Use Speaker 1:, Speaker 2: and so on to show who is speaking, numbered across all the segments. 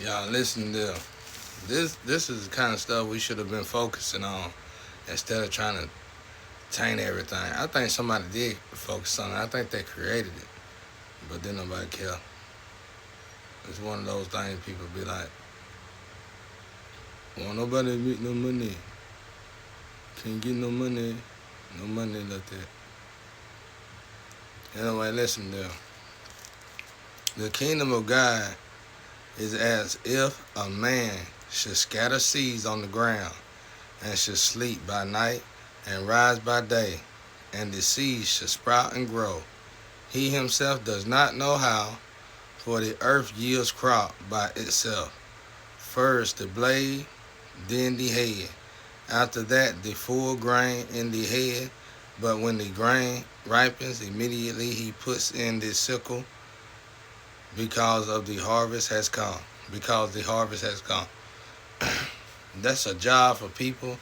Speaker 1: Y'all listen to this. This is the kind of stuff we should have been focusing on instead of trying to taint everything. I think somebody did focus on it. I think they created it, but then nobody care. It's one of those things people be like, "Want nobody to make no money? Can't get no money like that." Anyway, listen to the kingdom of God is as if a man should scatter seeds on the ground and should sleep by night and rise by day, and the seeds should sprout and grow. He himself does not know how, for the earth yields crop by itself. First the blade, then the head. After that the full grain in the head. But when the grain ripens, immediately he puts in the sickle because of the harvest has come. Because the harvest has come. That's a job for people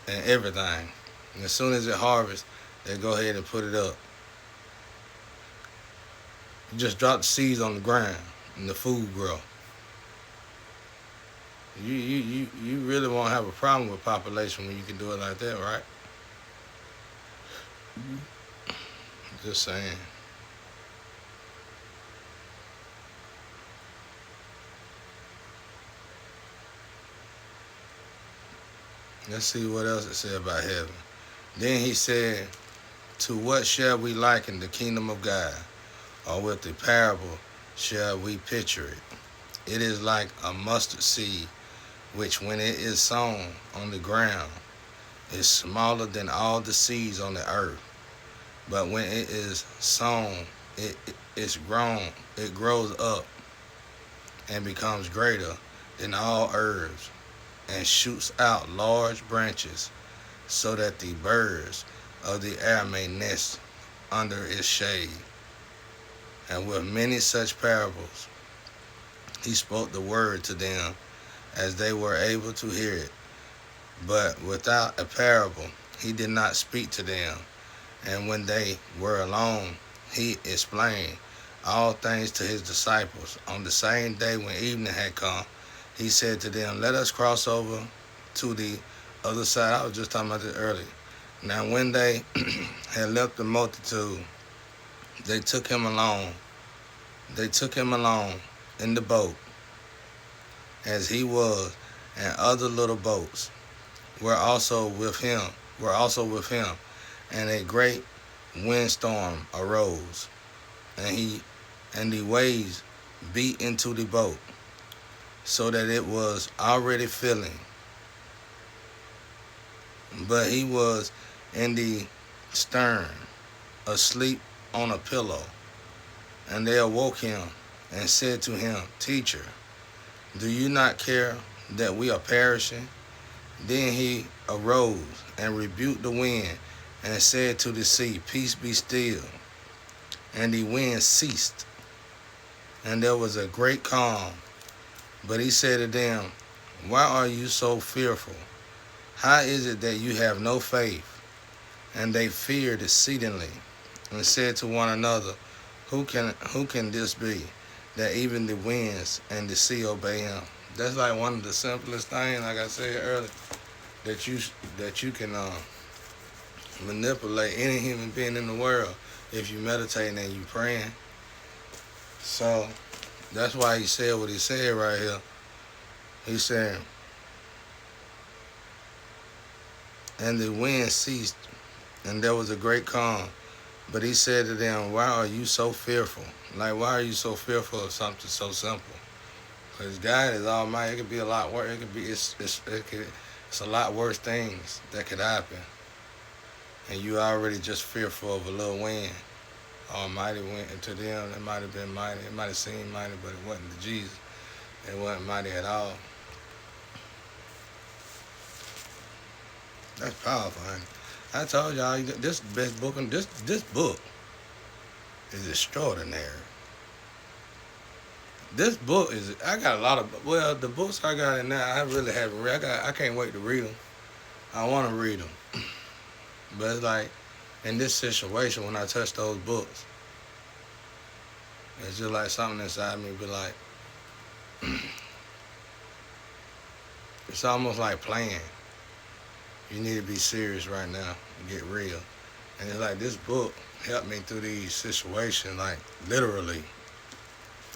Speaker 1: and everything. And as soon as it harvests, they go ahead and put it up. You just drop the seeds on the ground and the food grow. You really won't have a problem with population when you can do it like that, right? Just saying. Let's see what else it said about heaven. Then he said, to what shall we liken the kingdom of God? Or with the parable shall we picture it? It is like a mustard seed, which when it is sown on the ground is smaller than all the seeds on the earth. But when it is sown, it grows up and becomes greater than all herbs and shoots out large branches so that the birds of the air may nest under its shade. And with many such parables, he spoke the word to them as they were able to hear it. But without a parable, he did not speak to them. And when they were alone, he explained all things to his disciples. On the same day when evening had come, he said to them, let us cross over to the other side. I was just talking about this earlier. Now when they had left the multitude, they took him along. They took him along in the boat as he was, and other little boats were also with him, and a great windstorm arose, and the waves beat into the boat, so that it was already filling. But he was in the stern, asleep on a pillow. And they awoke him and said to him, Teacher, do you not care that we are perishing? Then he arose and rebuked the wind and said to the sea, Peace be still. And the wind ceased, and there was a great calm. But he said to them, why are you so fearful? How is it that you have no faith? And they feared exceedingly and said to one another, who can this be, that even the winds and the sea obey him? That's like one of the simplest things, like I said earlier, that you can manipulate any human being in the world if you meditating and you praying. So that's why he said what he said right here. He said, and the wind ceased, and there was a great calm. But he said to them, why are you so fearful? Like, why are you so fearful of something so simple? Because God is almighty. It could be a lot worse. It's a lot worse things that could happen. And you already just fearful of a little wind. Almighty went into them. It might have been mighty. It might have seemed mighty, but it wasn't to Jesus. It wasn't mighty at all. That's powerful, honey. I told y'all this best book, and this book is extraordinary. This book is. I got a lot of. Well, the books I got in there, I really haven't read. I can't wait to read them. I want to read them, but it's like in this situation when I touch those books, it's just like something inside me be like, It's almost like playing. You need to be serious right now and get real. And it's like this book helped me through these situations. Like literally,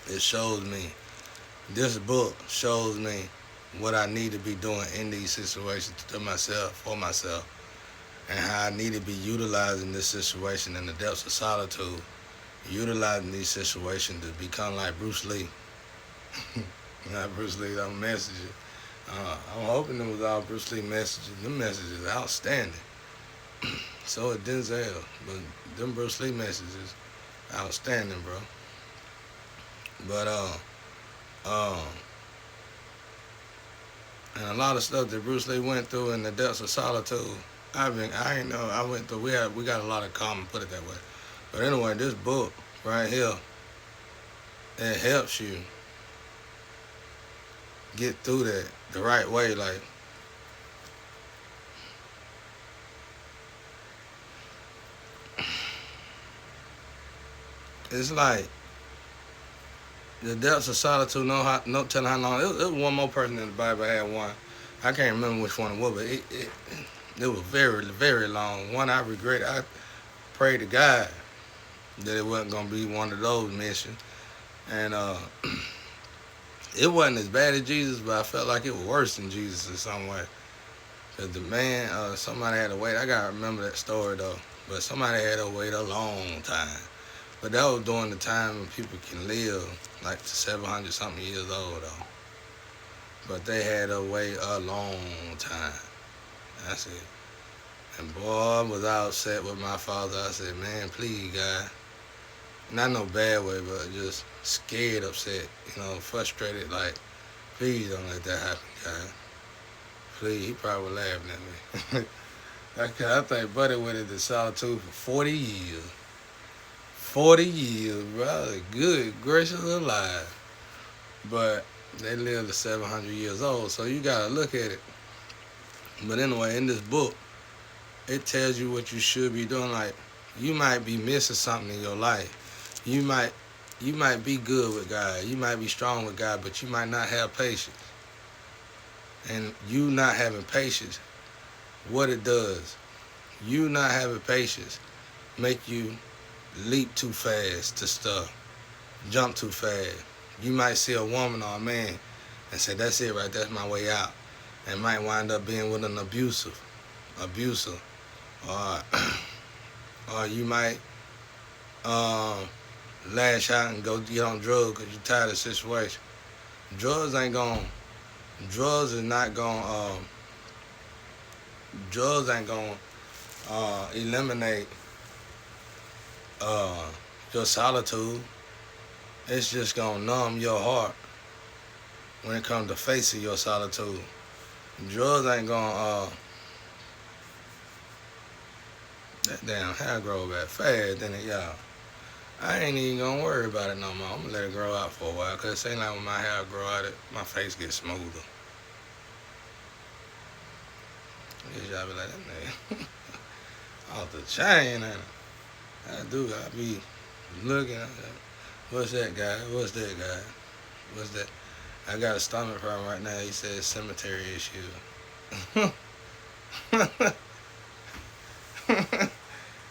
Speaker 1: it shows me. This book shows me what I need to be doing in these situations to myself, for myself, and how I need to be utilizing this situation in the depths of solitude, utilizing these situations to become like Bruce Lee. Not Bruce Lee, I'm messaging. I'm hoping it was all Bruce Lee messages. Them messages are outstanding. So is Denzel, but them Bruce Lee messages outstanding, bro. But um, and a lot of stuff that Bruce Lee went through in the depths of solitude. I ain't know I went through. We got a lot of common. Put it that way. But anyway, this book right here, it helps you get through that the right way. Like it's like the depths of solitude. No telling how long. It was one more person in the Bible had one. I can't remember which one it was, but it was very long. One I regret. I prayed to God that it wasn't gonna be one of those missions, and it wasn't as bad as Jesus, but I felt like it was worse than Jesus in some way. Cause the man, somebody had to wait. I gotta remember that story though. But somebody had to wait a long time. But that was during the time when people can live like to 700 something years old though. But they had to wait a long time. That's it. And boy, was I upset with my father. I said, man, please, God. Not no bad way, but just scared, upset, frustrated. Like, please don't let that happen, God. Please, he probably laughing at me. I think Buddy went into solitude for 40 years. 40 years, brother. Good gracious alive. But they lived to 700 years old, so you got to look at it. But anyway, in this book, it tells you what you should be doing. Like, you might be missing something in your life. You might be good with God. You might be strong with God, but you might not have patience. And you not having patience, what it does, you not having patience make you leap too fast to stuff, jump too fast. You might see a woman or a man and say, that's it right, that's my way out. And might wind up being with an abuser. Or you might lash out and go get on drugs because you're tired of the situation. Drugs is not going drugs ain't going to eliminate your solitude. It's just going to numb your heart when it comes to facing your solitude. Drugs ain't going that damn hair grow back fast, then it, y'all. I ain't even gonna worry about it no more. I'm gonna let it grow out for a while, cause it ain't like when my hair grow out, my face gets smoother. Yes, y'all be like, that nigga off the chain, ain't it? I do. I be looking. What's that guy? What's that guy? What's that? I got a stomach problem right now. He says cemetery issue. That's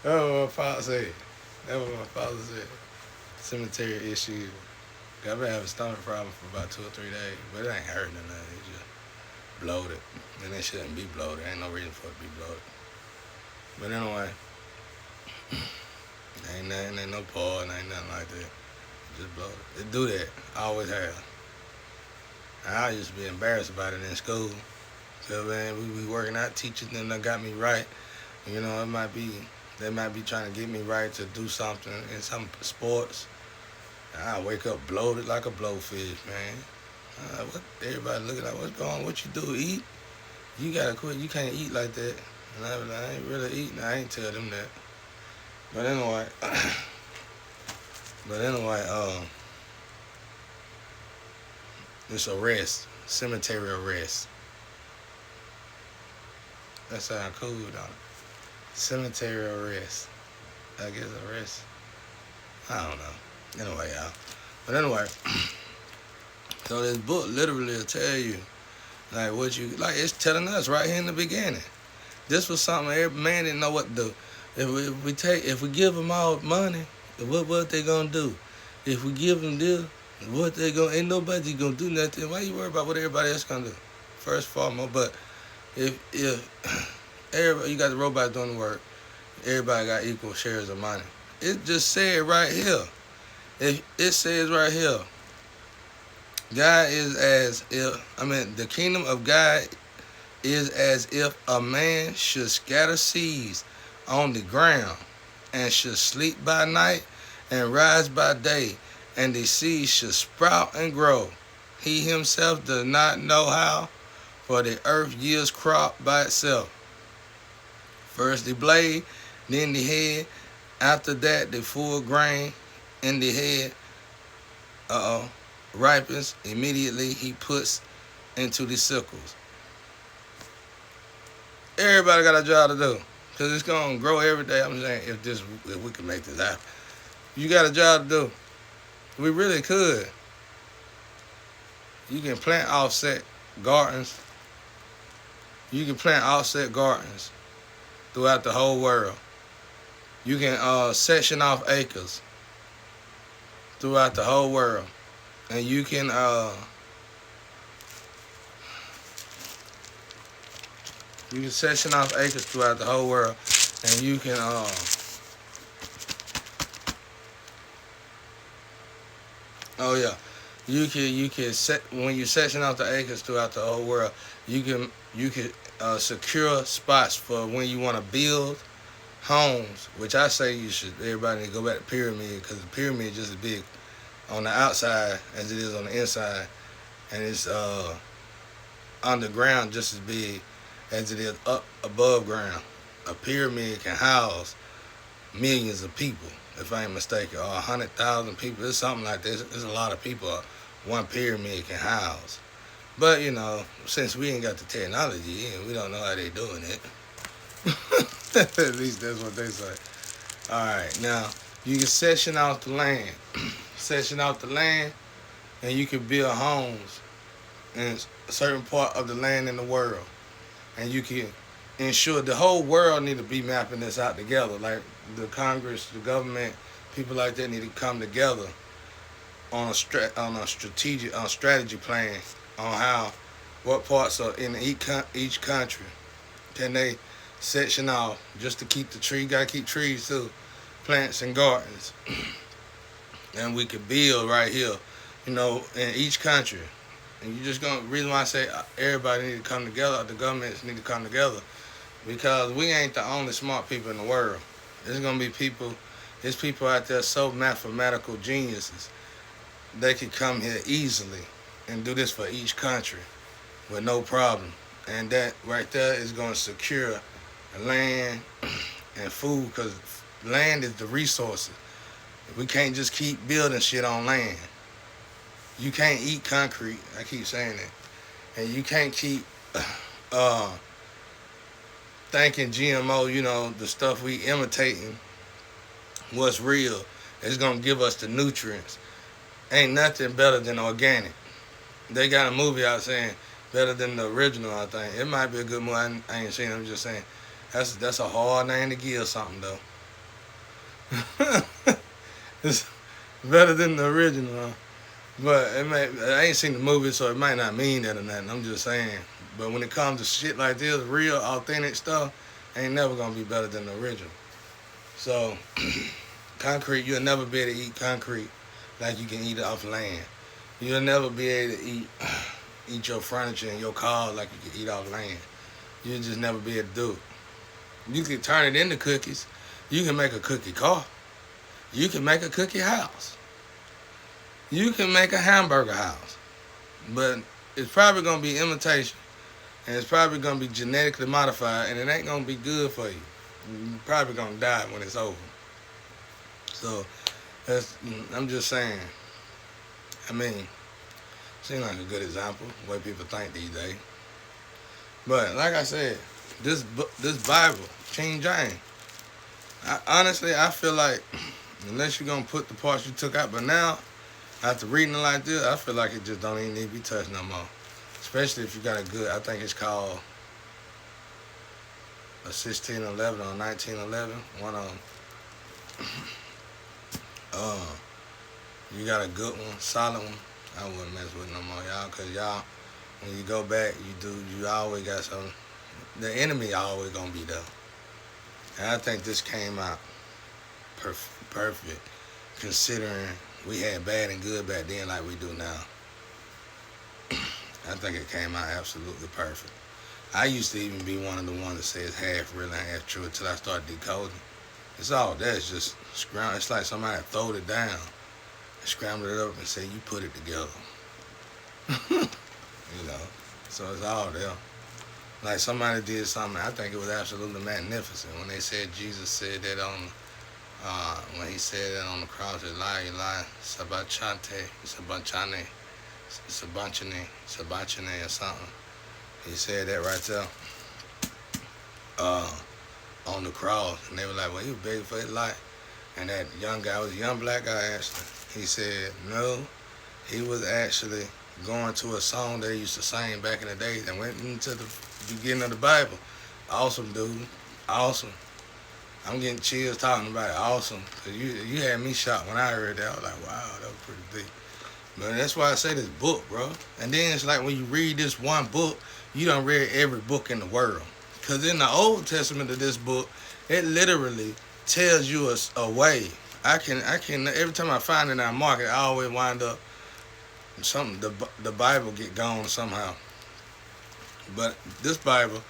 Speaker 1: what my father said. Cemetery issue. I've been having a stomach problem for about 2 or 3 days, but it ain't hurting or nothing. It just bloated. And it shouldn't be bloated. Ain't no reason for it to be bloated. But anyway, ain't no pause, ain't nothing like that. Just bloated. It do that. I always have. I used to be embarrassed about it in school. So man, we be working out, teachers them that got me right. It might be they might be trying to get me right to do something in some sports. I wake up bloated like a blowfish, man. What everybody looking at? What's going on? What you do? Eat? You gotta quit. You can't eat like that. And I be like, I ain't really eating. I ain't tell them that. But anyway, it's a rest, cemetery arrest. That sound cool, don't it? Cemetery arrest. I guess arrest. I don't know. Anyway, y'all. But anyway, so this book literally will tell you, Like what you like, it's telling us right here in the beginning. This was something every man didn't know what to do. If we give them all money, what they gonna do? If we give them this, what they gonna? Ain't nobody gonna do nothing. Why you worry about what everybody else gonna do? First foremost, but if everybody, you got the robots doing the work, everybody got equal shares of money. It just said right here. It says right here. God is as if the kingdom of God is as if a man should scatter seeds on the ground and should sleep by night and rise by day, and the seed should sprout and grow. He himself does not know how, for the earth yields crop by itself. First the blade, then the head, after that the full grain in the head ripens. Immediately he puts into the sickles. Everybody got a job to do, because it's going to grow every day. I'm saying if we can make this happen. You got a job to do. We really could. You can plant offset gardens. You can plant offset gardens throughout the whole world. You can section off acres throughout the whole world. And you can section off acres throughout the whole world, and you can you can set when you section off the acres throughout the whole world, you can secure spots for when you want to build homes, which I say everybody need to go back to pyramid, because the pyramid is just as big on the outside as it is on the inside, and it's underground just as big as it is up above ground. A pyramid can house millions of people, if I ain't mistaken, or 100,000 people. It's something like this. There's a lot of people one pyramid can house. But since we ain't got the technology, we don't know how they doing it. At least that's what they say. All right, now you can section out the land. Section out the land, and you can build homes in a certain part of the land in the world. And you can ensure the whole world need to be mapping this out together. Like the Congress, the government, people like that need to come together on a strategy plan on what parts are in each country can they section off, just to keep the tree. You gotta keep trees too, plants and gardens. And we could build right here, in each country. And reason why I say everybody need to come together, the governments need to come together, because we ain't the only smart people in the world. There's going to be there's people out there so mathematical geniuses, they could come here easily and do this for each country with no problem. And that right there is going to secure land and food, because land is the resources. We can't just keep building shit on land. You can't eat concrete. I keep saying that. And you can't keep thinking GMO, the stuff we imitating what's real. It's going to give us the nutrients. Ain't nothing better than organic. They got a movie out saying better than the original, I think. It might be a good movie. I ain't seen it. I'm just saying. That's a hard name to give something, though. It's better than the original, huh? But I ain't seen the movie, so it might not mean that or nothing. I'm just saying. But when it comes to shit like this, real, authentic stuff, ain't never going to be better than the original. So, concrete, you'll never be able to eat concrete like you can eat it off land. You'll never be able to eat your furniture and your car like you can eat off land. You'll just never be able to do it. You can turn it into cookies. You can make a cookie car. You can make a cookie house. You can make a hamburger house. But it's probably going to be imitation. And it's probably going to be genetically modified. And it ain't going to be good for you. You're probably going to die when it's over. So, I'm just saying. Seems like a good example of the way people think these days. But, like I said, this Bible, King James, honestly, I feel like, unless you're going to put the parts you took out, but now, after reading it like this, I feel like it just don't even need to be touched no more. especially if you got a good. I think it's called a 1611 or 1911. One of them. Uh, you got a good one, solid one. I wouldn't mess with no more, y'all, cause y'all, when you go back, you always got some. The enemy always gonna be there, and I think this came out perfect, considering we had bad and good back then like we do now. I think it came out absolutely perfect. I used to even be one of the ones that says half real and half true until I started decoding. It's all that. It's just scrambled. It's like somebody throwed it down and scrambled it up and said, you put it together. You know? So it's all there. Like somebody did something, I think it was absolutely magnificent when they said Jesus said that when he said that on the cross, Eli, sabachante, sabachane, sabachane or something. He said that right there on the cross. And they were like, well, he was begging for his life. And that young guy was a young black guy actually. He said, no, he was actually going to a song they used to sing back in the day and went into the beginning of the Bible. Awesome, dude. Awesome. I'm getting chills talking about it. Awesome. Cause you had me shocked when I heard that. I was like, wow, that was pretty deep. But that's why I say this book, bro. And then it's like when you read this one book, you done read every book in the world. Because in the Old Testament of this book, it literally tells you a way. I can every time I find it in our market, I always wind up something, the Bible get gone somehow. But this Bible,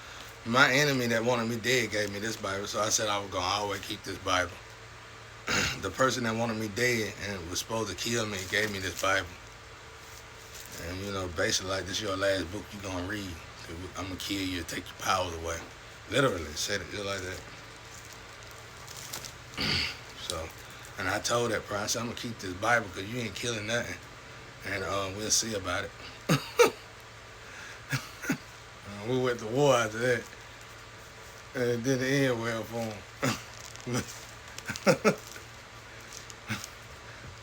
Speaker 1: my enemy that wanted me dead gave me this Bible, so I said I was going to always keep this Bible. The person that wanted me dead and was supposed to kill me gave me this Bible. And, you know, basically like this is your last book you're going to read. I'm going to kill you and take your powers away. Literally said it just like that. So, and I told that person, I said, I'm going to keep this Bible because you ain't killing nothing. And we'll see about it. We went to war after that. And it didn't end well for him.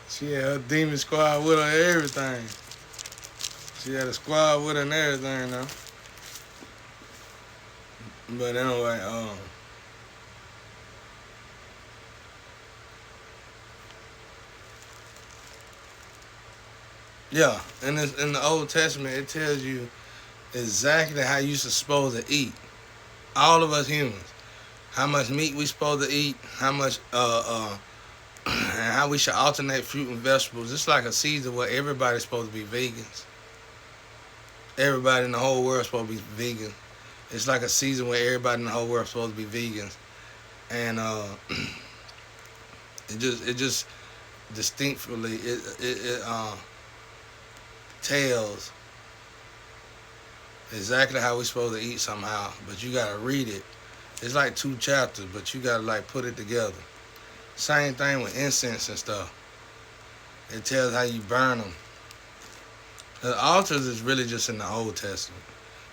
Speaker 1: She had her demon squad with her and everything. She had a squad with her and everything now. But anyway, yeah, in the Old Testament, it tells you exactly how you're supposed to eat. All of us humans, how much meat we supposed to eat, how much and how we should alternate fruit and vegetables. It's like a season where everybody's supposed to be vegans. Everybody in the whole world is supposed to be vegan. It's like a season where everybody in the whole world is supposed to be vegans, and it just distinctly tells exactly how we're supposed to eat somehow. But you gotta read it. It's like 2 chapters, but you gotta like put it together. Same thing with incense and stuff. It tells how you burn them. The altars is really just in the Old Testament.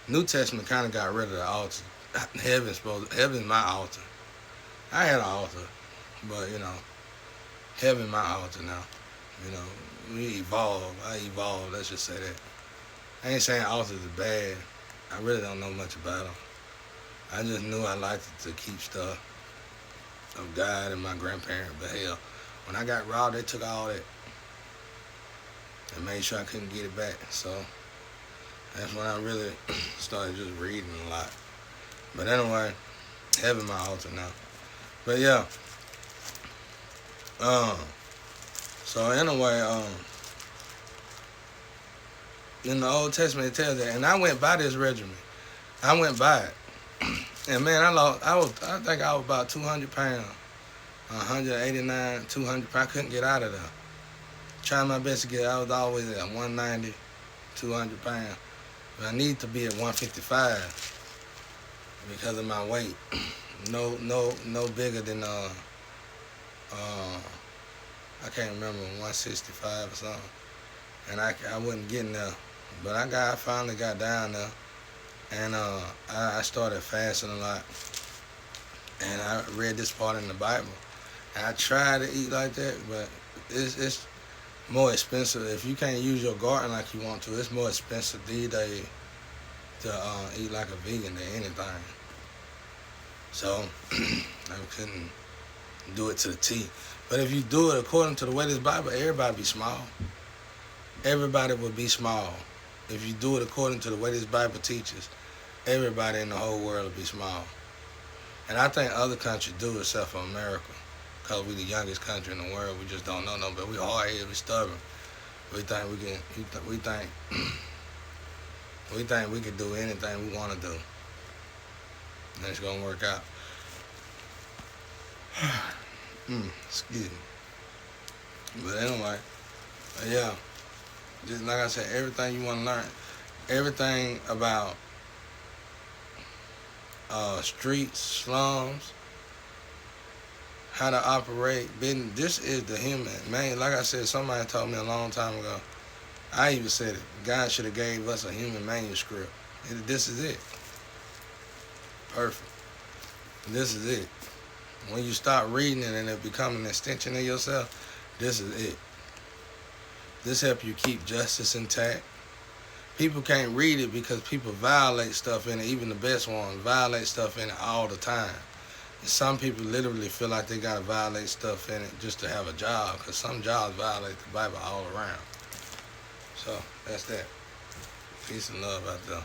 Speaker 1: New Testament kind of got rid of the altar. Heaven's my altar. I had an altar, but you know, heaven my altar now. You know, we evolve. I evolved. Let's just say that. I ain't saying altars is bad. I really don't know much about them. I just knew I liked to keep stuff of God and my grandparents. But hell, when I got robbed, they took all that and made sure I couldn't get it back. So that's when I really started just reading a lot. But anyway, heaven my altar now. But yeah. So anyway, in the Old Testament it tells that, and I went by this regimen. I went by it. And man, I think I was about 200 pounds. 189, 200 pounds. I couldn't get out of there. Trying my best to get out. I was always at 190, 200 pounds. But I need to be at 155 because of my weight. No bigger than I can't remember, 165 or something. And I wasn't getting there. But I finally got down there. And I started fasting a lot. And I read this part in the Bible. And I tried to eat like that, but it's more expensive. If you can't use your garden like you want to, it's more expensive these days to eat like a vegan or anything. So I couldn't do it to the T. But if you do it according to the way this Bible, everybody be small. Everybody will be small. If you do it according to the way this Bible teaches, everybody in the whole world will be small. And I think other countries do, except for America, because we the youngest country in the world. We just don't know no better. We hard-headed, we stubborn. We think we can. We think we think we can do anything we want to do, and it's gonna work out. Excuse me. But anyway, yeah. Just like I said, everything you want to learn, everything about streets, slums, how to operate business. This is the human man. Like I said, somebody told me a long time ago. I even said it. God should have gave us a human manuscript. This is it. Perfect. This is it. When you start reading it and it become an extension of yourself, this is it. This help you keep justice intact. People can't read it because people violate stuff in it. Even the best ones violate stuff in it all the time. And some people literally feel like they got to violate stuff in it just to have a job, because some jobs violate the Bible all around. So that's that. Peace and love out there.